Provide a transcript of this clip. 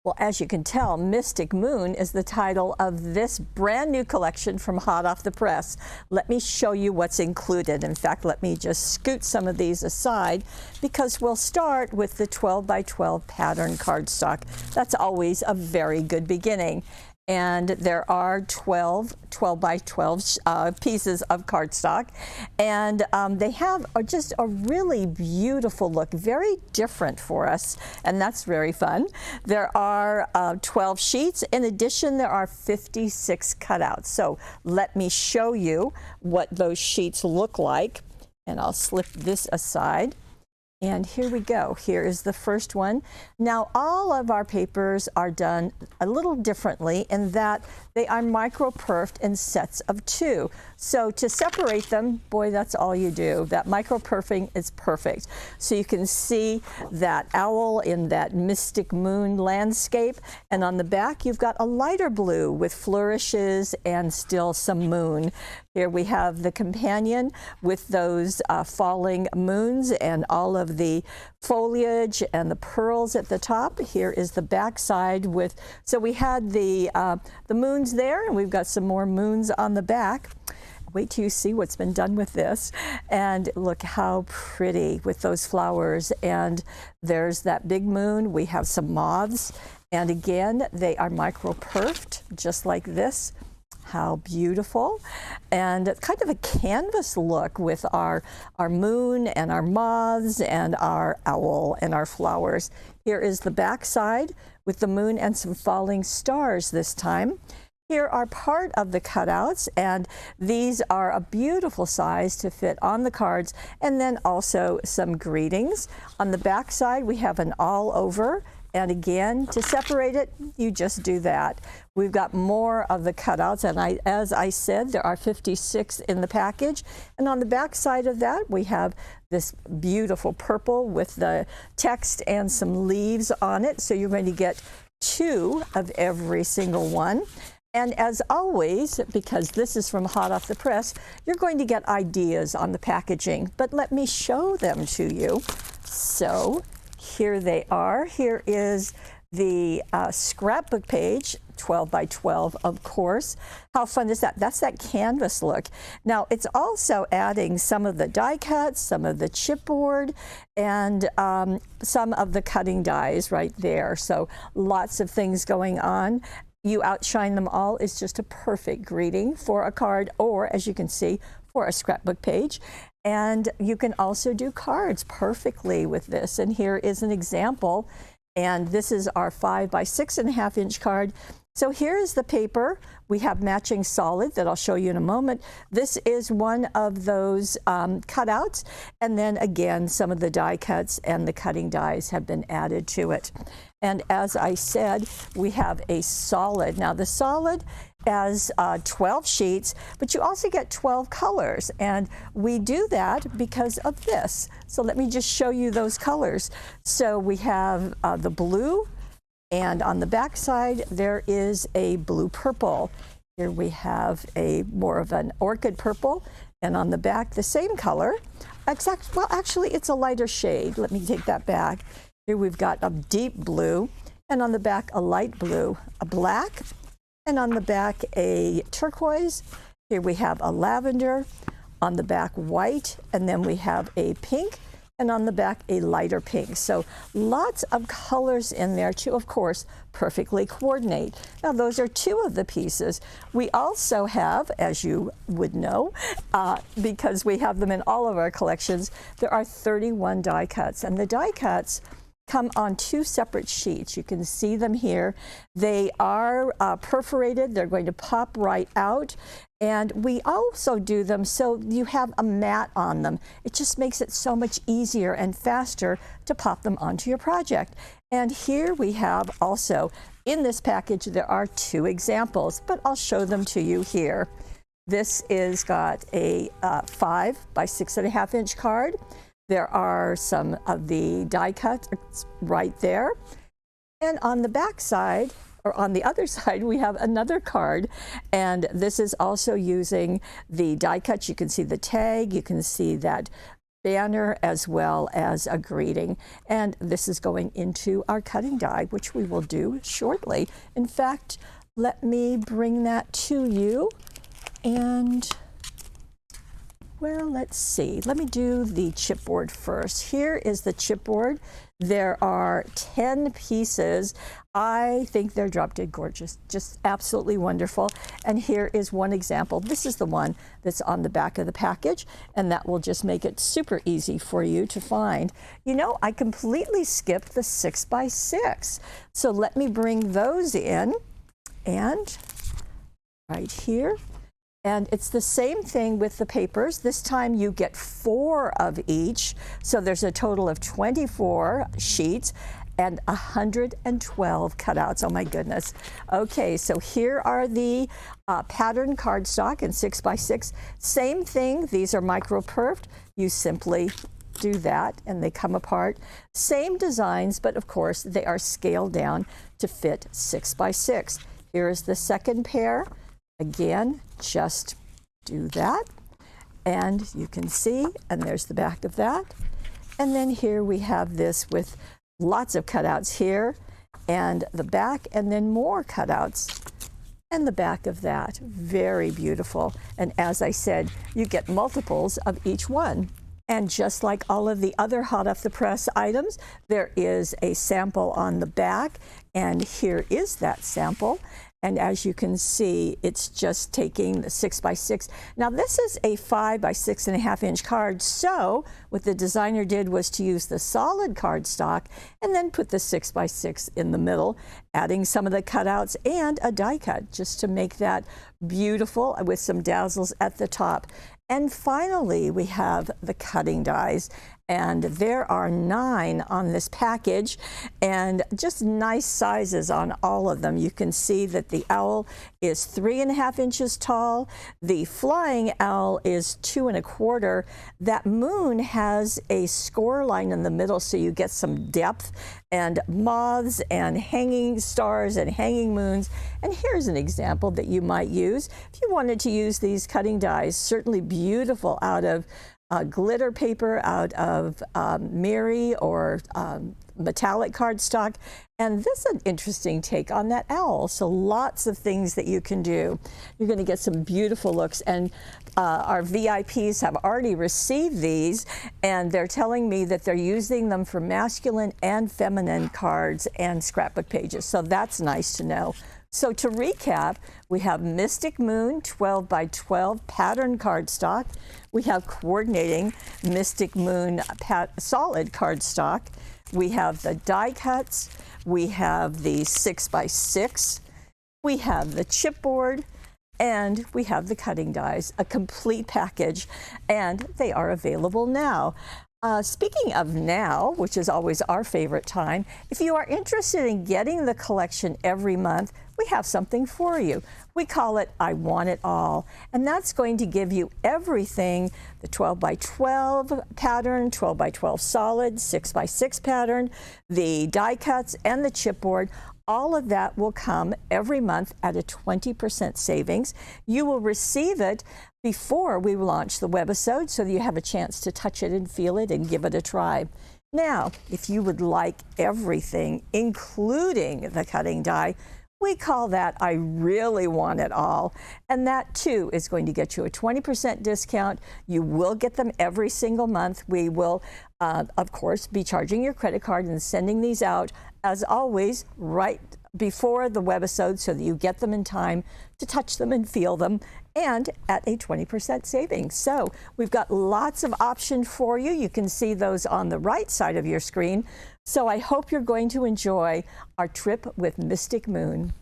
Well, as you can tell, Mystic Moon is the title of this brand new collection from hot off the press. Let me show you what's included. In fact, let me just scoot some of these aside because we'll start with the 12 by 12 pattern cardstock. That's always a very good beginning. And there are 12 by 12 pieces of cardstock, and they have just a really beautiful look, very different for us, and that's very fun. There are 12 sheets. In addition, there are 56 cutouts. So let me show you what those sheets look like, and I'll slip this aside. And here we go. Here is the first one. Now, all of our papers are done a little differently in that they are micro-perfed in sets of 2. So to separate them, boy, that's all you do. That micro-perfing is perfect. So you can see that owl in that Mystic Moon landscape. And on the back, you've got a lighter blue with flourishes and still some moon. Here we have the companion with those falling moons and all of the foliage and the pearls at the top. Here is the back side with, so we had the moons there, and we've got some more moons on the back. Wait till you see what's been done with this. And look how pretty with those flowers. And there's that big moon. We have some moths. And again, they are micro-perfed, just like this. How beautiful. And it's kind of a canvas look with our moon and our moths and our owl and our flowers. Here is the back side with the moon and some falling stars this time. Here are part of the cutouts, and these are a beautiful size to fit on the cards, and then also some greetings. On the back side, we have an all over. And again, to separate it, you just do that. We've got more of the cutouts, and as I said, there are 56 in the package. And on the back side of that, we have this beautiful purple with the text and some leaves on it. So you're going to get 2 of every single one. And as always, because this is from hot off the press, you're going to get ideas on the packaging. But let me show them to you. So here they are. Here is the scrapbook page, 12 by 12, of course. How fun is that? That's that canvas look. Now, it's also adding some of the die cuts, some of the chipboard, and some of the cutting dies right there. So lots of things going on. You outshine them all is just a perfect greeting for a card, or as you can see, for a scrapbook page. And you can also do cards perfectly with this. And here is an example. And this is our 5 by 6.5 inch card. So here is the paper. We have matching solid that I'll show you in a moment. This is one of those cutouts. And then again, some of the die cuts and the cutting dies have been added to it. And as I said, we have a solid. Now the solid has 12 sheets, but you also get 12 colors. And we do that because of this. So let me just show you those colors. So we have the blue, and on the back side, there is a blue purple. Here we have a more of an orchid purple, and on the back, the same color. Well, actually, it's a lighter shade. Let me take that back. Here we've got a deep blue, and on the back, a light blue, a black, and on the back, a turquoise. Here we have a lavender, on the back, white, and then we have a pink, and on the back, a lighter pink. So lots of colors in there to, of course, perfectly coordinate. Now, those are 2 of the pieces. We also have, as you would know, because we have them in all of our collections, there are 31 die cuts, and the die cuts come on 2 separate sheets. You can see them here. They are perforated. They're going to pop right out. And we also do them so you have a mat on them. It just makes it so much easier and faster to pop them onto your project. And here we have also, in this package, there are 2 examples, but I'll show them to you here. This is got a 5 by 6.5 inch card. There are some of the die cuts right there. And on the back side, or on the other side, we have another card. And this is also using the die cuts. You can see the tag. You can see that banner as well as a greeting. And this is going into our cutting die, which we will do shortly. In fact, let me bring that to you. And well, let's see. Let me do the chipboard first. Here is the chipboard. There are 10 pieces. I think they're drop dead gorgeous, just absolutely wonderful. And here is one example. This is the one that's on the back of the package, and that will just make it super easy for you to find. You know, I completely skipped the 6x6. So let me bring those in, and right here. And it's the same thing with the papers. This time you get 4 of each. So there's a total of 24 sheets and 112 cutouts. Oh my goodness. Okay, so here are the pattern cardstock in 6x6. Same thing, these are micro-perfed. You simply do that and they come apart. Same designs, but of course they are scaled down to fit 6x6. Here is the second pair. Again, just do that, and you can see, and there's the back of that. And then here we have this with lots of cutouts here, and the back, and then more cutouts, and the back of that. Very beautiful. And as I said, you get multiples of each one. And just like all of the other hot off the press items, there is a sample on the back, and here is that sample. And as you can see, it's just taking the 6x6. Now this is a 5 by 6.5 inch card. So what the designer did was to use the solid cardstock and then put the 6x6 in the middle, adding some of the cutouts and a die cut just to make that beautiful with some dazzles at the top. And finally, we have the cutting dies. And there are 9 on this package, and just nice sizes on all of them. You can see that the owl is 3.5 inches tall. The flying owl is 2 1/4. That moon has a score line in the middle, so you get some depth, and moths and hanging stars and hanging moons. And here's an example that you might use if you wanted to use these cutting dies. Certainly beautiful out of glitter paper, out of Miri or metallic cardstock. And this is an interesting take on that owl. So lots of things that you can do. You're going to get some beautiful looks. And our VIPs have already received these, and they're telling me that they're using them for masculine and feminine cards and scrapbook pages. So that's nice to know. So to recap, we have Mystic Moon 12 by 12 pattern cardstock. We have coordinating Mystic Moon solid cardstock. We have the die cuts. We have the 6x6. We have the chipboard. And we have the cutting dies, a complete package, and they are available now. Speaking of now, which is always our favorite time, if you are interested in getting the collection every month, we have something for you. We call it I Want It All, and that's going to give you everything, the 12 by 12 pattern, 12 by 12 solid, 6 by 6 pattern, the die cuts, and the chipboard. All of that will come every month at a 20% savings. You will receive it before we launch the Webisode, so that you have a chance to touch it and feel it and give it a try. Now, if you would like everything, including the cutting die, we call that I Really Want It All. And that too is going to get you a 20% discount. You will get them every single month. We will, of course, be charging your credit card and sending these out, as always, right before the Webisode, so that you get them in time to touch them and feel them, and at a 20% savings. So we've got lots of options for you. You can see those on the right side of your screen. So I hope you're going to enjoy our trip with Mystic Moon.